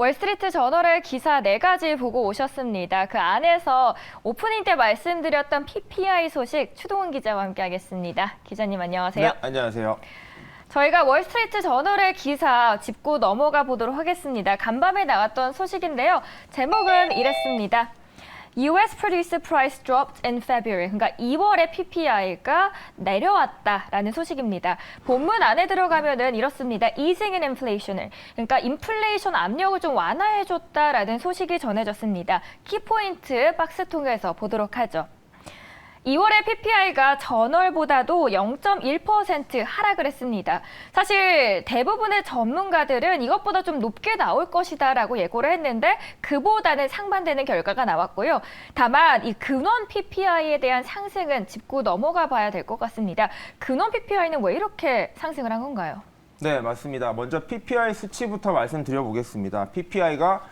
월스트리트 저널의 기사 4가지 보고 오셨습니다. 그 안에서 오프닝 때 말씀드렸던 PPI 소식 추동훈 기자와 함께하겠습니다. 기자님 안녕하세요. 네, 안녕하세요. 저희가 월스트리트 저널의 기사 짚고 넘어가 보도록 하겠습니다. 간밤에 나왔던 소식인데요. 제목은 이랬습니다. US Producer Price dropped in February. 그러니까 2월에 PPI가 내려왔다라는 소식입니다. 본문 안에 들어가면은 이렇습니다. Easing in inflation을. 그러니까 인플레이션 압력을 좀 완화해줬다라는 소식이 전해졌습니다. 키포인트 박스 통해서 보도록 하죠. 2월에 PPI가 전월보다도 0.1% 하락을 했습니다. 사실 대부분의 전문가들은 이것보다 좀 높게 나올 것이다라고 예고를 했는데 그보다는 상반되는 결과가 나왔고요. 다만 이 근원 PPI에 대한 상승은 짚고 넘어가 봐야 될 것 같습니다. 근원 PPI는 왜 이렇게 상승을 한 건가요? 네, 맞습니다. 먼저 PPI 수치부터 말씀드려보겠습니다. PPI가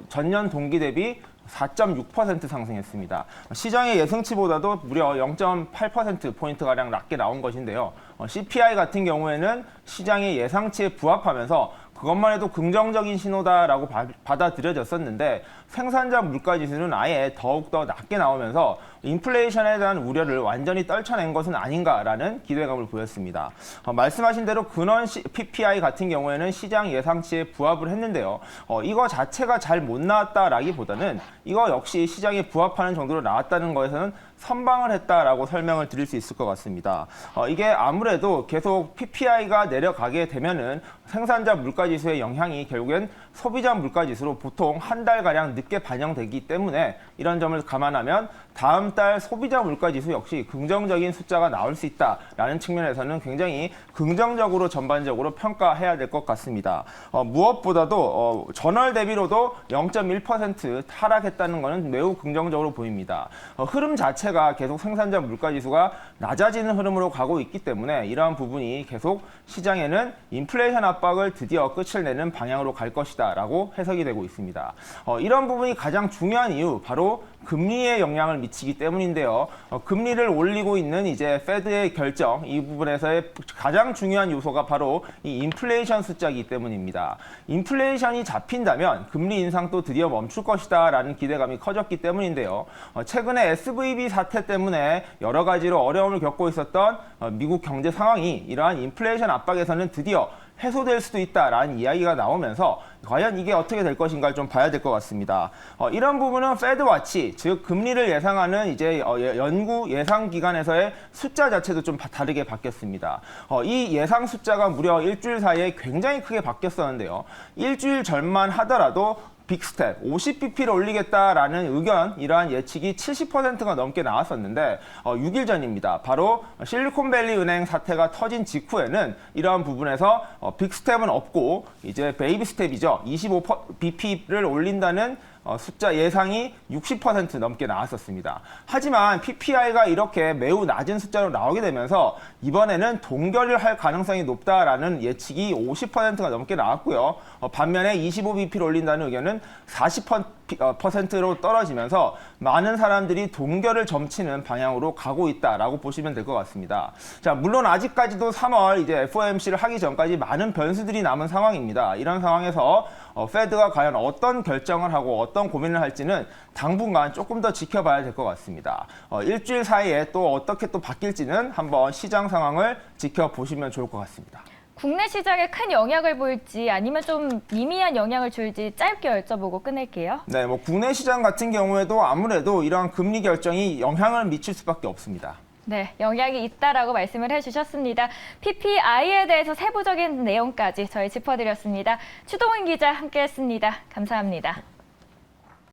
전년 동기 대비 4.6% 상승했습니다. 시장의 예상치보다도 무려 0.8%포인트가량 낮게 나온 것인데요. CPI 같은 경우에는 시장의 예상치에 부합하면서 그것만 해도 긍정적인 신호다라고 받아들여졌었는데 생산자 물가지수는 아예 더욱더 낮게 나오면서 인플레이션에 대한 우려를 완전히 떨쳐낸 것은 아닌가라는 기대감을 보였습니다. 말씀하신 대로 근원 PPI 같은 경우에는 시장 예상치에 부합을 했는데요. 이거 자체가 잘 못 나왔다라기보다는 이거 역시 시장에 부합하는 정도로 나왔다는 거에서는 선방을 했다라고 설명을 드릴 수 있을 것 같습니다. 이게 아무래도 계속 PPI가 내려가게 되면은 생산자 물가지수의 영향이 결국엔 소비자 물가지수로 보통 한 달가량 늦게 반영되기 때문에 이런 점을 감안하면 다음 달 소비자 물가지수 역시 긍정적인 숫자가 나올 수 있다라는 측면에서는 굉장히 긍정적으로 전반적으로 평가해야 될 것 같습니다. 무엇보다도 전월 대비로도 0.1% 하락했다는 것은 매우 긍정적으로 보입니다. 흐름 자체가 계속 생산자 물가지수가 낮아지는 흐름으로 가고 있기 때문에 이러한 부분이 계속 시장에는 인플레이션 압박을 드디어 끝을 내는 방향으로 갈 것이다라고 해석이 되고 있습니다. 이런 부분이 가장 중요한 이유 바로 금리에 영향을 미치기 때문인데요. 금리를 올리고 있는 이제 페드의 결정 이 부분에서의 가장 중요한 요소가 바로 이 인플레이션 숫자이기 때문입니다. 인플레이션이 잡힌다면 금리 인상도 드디어 멈출 것이다라는 기대감이 커졌기 때문인데요. 최근에 SVB 사태 때문에 여러 가지로 어려움을 겪고 있었던 미국 경제 상황이 이러한 인플레이션 압박에서는 드디어 해소될 수도 있다라는 이야기가 나오면서 과연 이게 어떻게 될 것인가를 좀 봐야 될 것 같습니다. 이런 부분은 페드와치, 즉 금리를 예상하는 이제 연구 예상 기관에서의 숫자 자체도 좀 다르게 바뀌었습니다. 이 예상 숫자가 무려 일주일 사이에 굉장히 크게 바뀌었었는데요. 일주일 전만 하더라도 빅스텝 50bp를 올리겠다라는 의견, 이러한 예측이 70%가 넘게 나왔었는데 6일 전입니다. 바로 실리콘밸리 은행 사태가 터진 직후에는 이러한 부분에서 빅스텝은 없고 이제 베이비 스텝이죠. 25bp를 올린다는 숫자 예상이 60% 넘게 나왔었습니다. 하지만 PPI가 이렇게 매우 낮은 숫자로 나오게 되면서 이번에는 동결을 할 가능성이 높다라는 예측이 50%가 넘게 나왔고요. 반면에 25bp를 올린다는 의견은 40%로 떨어지면서 많은 사람들이 동결을 점치는 방향으로 가고 있다라고 보시면 될 것 같습니다. 자, 물론 아직까지도 3월 이제 FOMC를 하기 전까지 많은 변수들이 남은 상황입니다. 이런 상황에서 페드가 과연 어떤 결정을 하고 어떤 고민을 할지는 당분간 조금 더 지켜봐야 될 것 같습니다. 일주일 사이에 또 어떻게 또 바뀔지는 한번 시장 상황을 지켜보시면 좋을 것 같습니다. 국내 시장에 큰 영향을 보일지 아니면 좀 미미한 영향을 줄지 짧게 여쭤보고 끊을게요. 네, 국내 시장 같은 경우에도 아무래도 이러한 금리 결정이 영향을 미칠 수밖에 없습니다. 네, 영향이 있다라고 말씀을 해주셨습니다. PPI에 대해서 세부적인 내용까지 저희 짚어드렸습니다. 추동훈 기자 함께했습니다. 감사합니다.